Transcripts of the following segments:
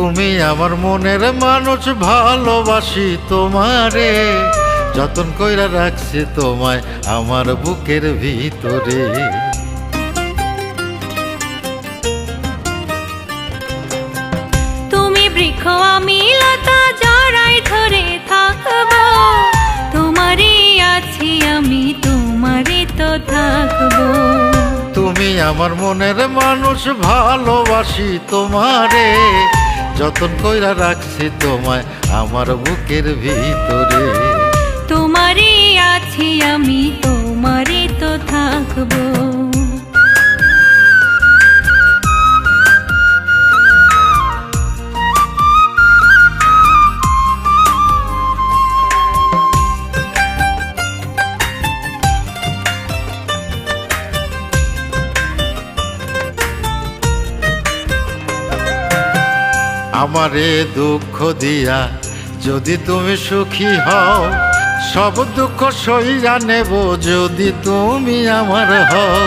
তুমি আমার মনের মানুষ, ভালোবাসি তোমারে, যতন কইরা রাখছি তোমায় আমার বুকের ভিতরে। তুমি বৃক্ষ আমি লতা, জড়াই ধরে থাকবো, তোমারই আছি আমি, তোমারই তো থাকবো। তুমি আমার মনের মানুষ, ভালোবাসি তোমারে, যতন কইরা রাখছি তোমায় আমার বুকের ভিতরে। তোমারই আছি আমি, তোমারই তো থাকবো। আমারে দুঃখ দিয়া যদি তুমি সুখী হও, সব দুঃখ সইয়া নেব যদি তুমি আমার হও।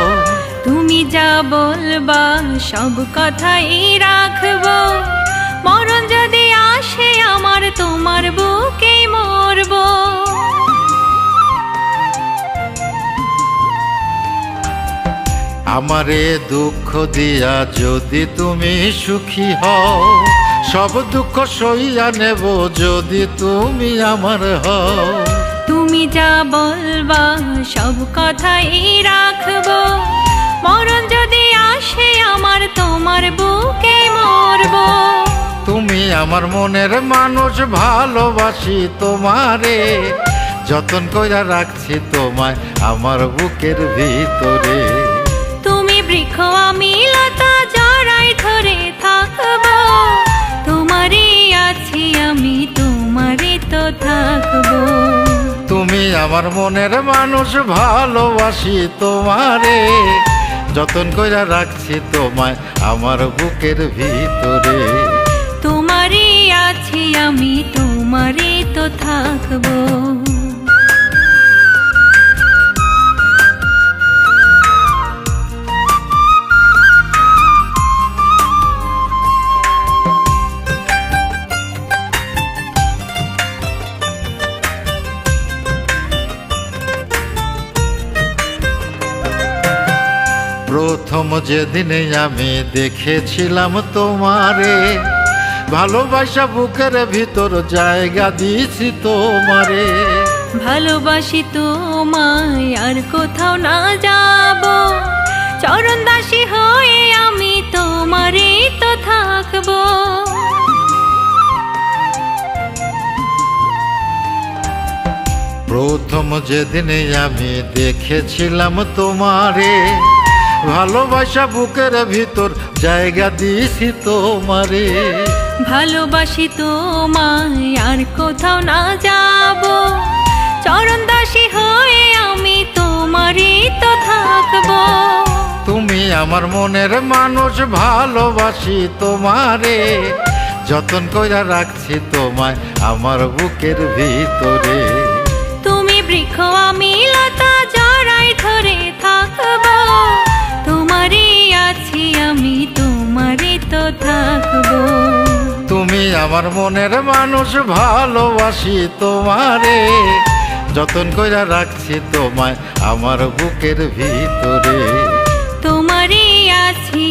তুমি যা বলবা সব কথাই রাখবো, মরণ যদি আসে আমার, তোমার বুকেই মরবো। আমারে দুঃখ দিয়া যদি তুমি সুখী হও, সব দুঃখ সইয়া নেব যদি তুমি আমার হও। তুমি যা বলবা সব কথাই রাখবো, মরণ যদি আসে আমার, তোমার বুকে মরবো। তুমি আমার মনের মানুষ, ভালোবাসি তোমারে, যতন কইরা রাখছি তোমায় আমার বুকের ভিতরে। তুমি বৃক্ষ আমি লতা, জড়াই ধরে থাকবো, তোমারই আছি আমি, তোমারই তো থাকবো। তুমি আমার মনের মানুষ, ভালোবাসি তোমারে, যতন কইরা রাখছি তোমায় আমার বুকের ভিতরে। তোমারই আছি আমি, তোমারই তো থাকবো। প্রথম যেদিনে আমি দেখেছিলাম তোমারে, ভালোবাসা বুকের ভিতর জায়গা দিয়েছি তোমারে। ভালোবাসি তোমায় আর কোথাও না যাব, চরণ দাসী হয়ে আমি তোমারই তো থাকবো। প্রথম যেদিনে আমি দেখেছিলাম তোমারে, ভালোবাসা বুকের ভিতর জায়গা দিয়েছি তোমারে। ভালোবাসি তোমায় আর কোথাও না যাব, চরণ দাসী হয়ে আমি তোমারই তো থাকবো। তুমি আমার মনের মানুষ, ভালোবাসি তোমারে, যতন কইরা রাখছি তোমায় আমার বুকের ভিতরে। তুমি বৃক্ষ আমি লতা, জড়াই ধরে থাকবো, তোমারই আছি আমি, তোমারই তো থাকবো। তুমি আমার মনের মানুষ, ভালোবাসি তোমারে, যতন কইরা রাখছি তোমায় আমার বুকের ভিতরে। তোমারই আছি